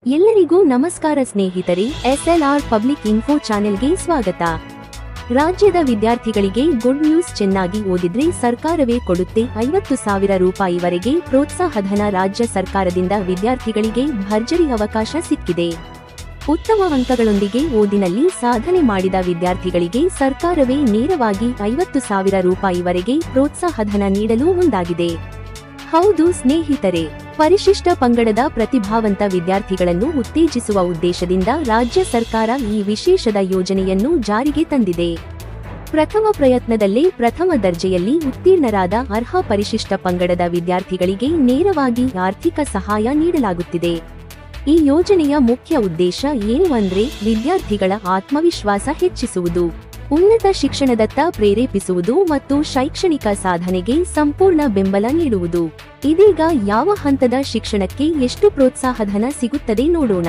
ಎಲ್ಲರಿಗೂ ನಮಸ್ಕಾರ ಸ್ನೇಹಿತರೆ, SLR ಪಬ್ಲಿಕ್ ಇನ್ಫೋ ಚಾನೆಲ್ಗೆ ಸ್ವಾಗತ. ರಾಜ್ಯದ ವಿದ್ಯಾರ್ಥಿಗಳಿಗೆ ಗುಡ್ ನ್ಯೂಸ್. ಚೆನ್ನಾಗಿ ಓದಿದ್ರೆ ಸರ್ಕಾರವೇ ಕೊಡುತ್ತೆ 50,000 ರೂಪಾಯಿವರೆಗೆ ಪ್ರೋತ್ಸಾಹಧನ. ರಾಜ್ಯ ಸರ್ಕಾರದಿಂದ ವಿದ್ಯಾರ್ಥಿಗಳಿಗೆ ಭರ್ಜರಿ ಅವಕಾಶ ಸಿಕ್ಕಿದೆ. ಉತ್ತಮ ಅಂಕಗಳೊಂದಿಗೆ ಓದಿನಲ್ಲಿ ಸಾಧನೆ ಮಾಡಿದ ವಿದ್ಯಾರ್ಥಿಗಳಿಗೆ ಸರ್ಕಾರವೇ ನೇರವಾಗಿ 50,000 ರೂಪಾಯಿವರೆಗೆ ಪ್ರೋತ್ಸಾಹಧನ ನೀಡಲು ಮುಂದಾಗಿದೆ. ಹೌದು ಸ್ನೇಹಿತರೆ, ಪರಿಶಿಷ್ಟ ಪಂಗಡದ ಪ್ರತಿಭಾವಂತ ವಿದ್ಯಾರ್ಥಿಗಳನ್ನು ಉತ್ತೇಜಿಸುವ ಉದ್ದೇಶದಿಂದ ರಾಜ್ಯ ಸರ್ಕಾರ ಈ ವಿಶೇಷದ ಯೋಜನೆಯನ್ನು ಜಾರಿಗೆ ತಂದಿದೆ. ಪ್ರಥಮ ಪ್ರಯತ್ನದಲ್ಲೇ ಪ್ರಥಮ ದರ್ಜೆಯಲ್ಲಿ ಉತ್ತೀರ್ಣರಾದ ಅರ್ಹ ಪರಿಶಿಷ್ಟ ಪಂಗಡದ ವಿದ್ಯಾರ್ಥಿಗಳಿಗೆ ನೇರವಾಗಿ ಆರ್ಥಿಕ ಸಹಾಯ ನೀಡಲಾಗುತ್ತಿದೆ. ಈ ಯೋಜನೆಯ ಮುಖ್ಯ ಉದ್ದೇಶ ಏನು ಅಂದ್ರೆ, ವಿದ್ಯಾರ್ಥಿಗಳ ಆತ್ಮವಿಶ್ವಾಸ ಹೆಚ್ಚಿಸುವುದು, ಉನ್ನತ ಶಿಕ್ಷಣದತ್ತ ಪ್ರೇರೇಪಿಸುವುದು ಮತ್ತು ಶೈಕ್ಷಣಿಕ ಸಾಧನೆಗೆ ಸಂಪೂರ್ಣ ಬೆಂಬಲ ನೀಡುವುದು. ಇದೀಗ ಯಾವ ಹಂತದ ಶಿಕ್ಷಣಕ್ಕೆ ಎಷ್ಟು ಪ್ರೋತ್ಸಾಹಧನ ಸಿಗುತ್ತದೆ ನೋಡೋಣ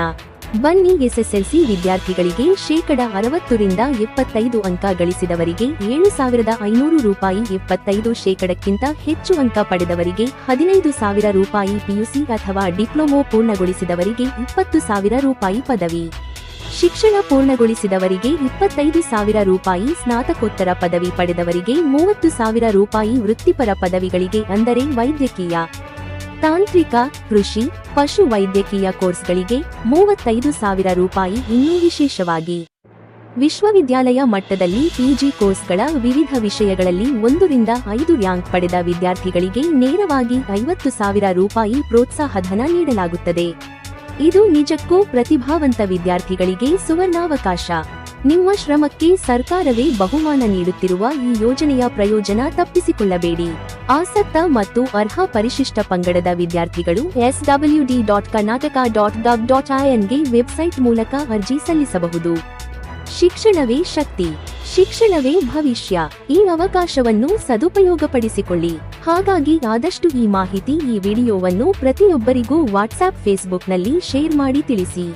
ಬನ್ನಿ. SSLC ವಿದ್ಯಾರ್ಥಿಗಳಿಗೆ 60% 75 ಅಂಕ ಗಳಿಸಿದವರಿಗೆ 7,500 ರೂಪಾಯಿ, 75% ಹೆಚ್ಚು ಅಂಕ ಪಡೆದವರಿಗೆ 15,000 ರೂಪಾಯಿ, PUC ಅಥವಾ ಡಿಪ್ಲೊಮೊ ಪೂರ್ಣಗೊಳಿಸಿದವರಿಗೆ 20,000 ರೂಪಾಯಿ ಪದವಿ ಶಿಕ್ಷಣ ಪೂರ್ಣಗೊಳಿಸಿದವರಿಗೆ 25,000 ರೂಪಾಯಿ, ಸ್ನಾತಕೋತ್ತರ ಪದವಿ ಪಡೆದವರಿಗೆ 30,000 ರೂಪಾಯಿ, ವೃತ್ತಿಪರ ಪದವಿಗಳಿಗೆ ಅಂದರೆ ವೈದ್ಯಕೀಯ, ತಾಂತ್ರಿಕ, ಕೃಷಿ, ಪಶು ವೈದ್ಯಕೀಯ ಕೋರ್ಸ್ಗಳಿಗೆ 35,000 ರೂಪಾಯಿ. ಇನ್ನೂ ವಿಶೇಷವಾಗಿ ವಿಶ್ವವಿದ್ಯಾಲಯ ಮಟ್ಟದಲ್ಲಿ PG ಕೋರ್ಸ್ಗಳ ವಿವಿಧ ವಿಷಯಗಳಲ್ಲಿ 1 ರಿಂದ 5 ರ್ಯಾಂಕ್ ಪಡೆದ ವಿದ್ಯಾರ್ಥಿಗಳಿಗೆ ನೇರವಾಗಿ 50,000 ರೂಪಾಯಿ ಪ್ರೋತ್ಸಾಹಧನ ನೀಡಲಾಗುತ್ತದೆ. ಇದು ನಿಜಕ್ಕೂ ಪ್ರತಿಭಾವಂತ ವಿದ್ಯಾರ್ಥಿಗಳಿಗೆ ಸುವರ್ಣಾವಕಾಶ. ನಿಮ್ಮ ಶ್ರಮಕ್ಕೆ ಸರ್ಕಾರವೇ ಬಹುಮಾನ ನೀಡುತ್ತಿರುವ ಈ ಯೋಜನೆಯ ಪ್ರಯೋಜನ ತಪ್ಪಿಸಿಕೊಳ್ಳಬೇಡಿ. ಆಸಕ್ತ ಮತ್ತು ಅರ್ಹ ಪರಿಶಿಷ್ಟ ಪಂಗಡದ ವಿದ್ಯಾರ್ಥಿಗಳು swd.karnataka.gov.in ಗೆ ವೆಬ್ಸೈಟ್ ಮೂಲಕ ಅರ್ಜಿ ಸಲ್ಲಿಸಬಹುದು. ಶಿಕ್ಷಣವೇ ಶಕ್ತಿ, ಶಿಕ್ಷಣವೇ ಭವಿಷ್ಯ. ಈ ಅವಕಾಶವನ್ನು ಸದುಪಯೋಗಪಡಿಸಿಕೊಳ್ಳಿ. ಹಾಗಾಗಿ ಆದಷ್ಟು ಈ ವಿಡಿಯೋವನ್ನು ಪ್ರತಿಯೊಬ್ಬರಿಗೂ ವಾಟ್ಸ್ಆಪ್, ಫೇಸ್ಬುಕ್ನಲ್ಲಿ ಶೇರ್ ಮಾಡಿ ತಿಳಿಸಿ.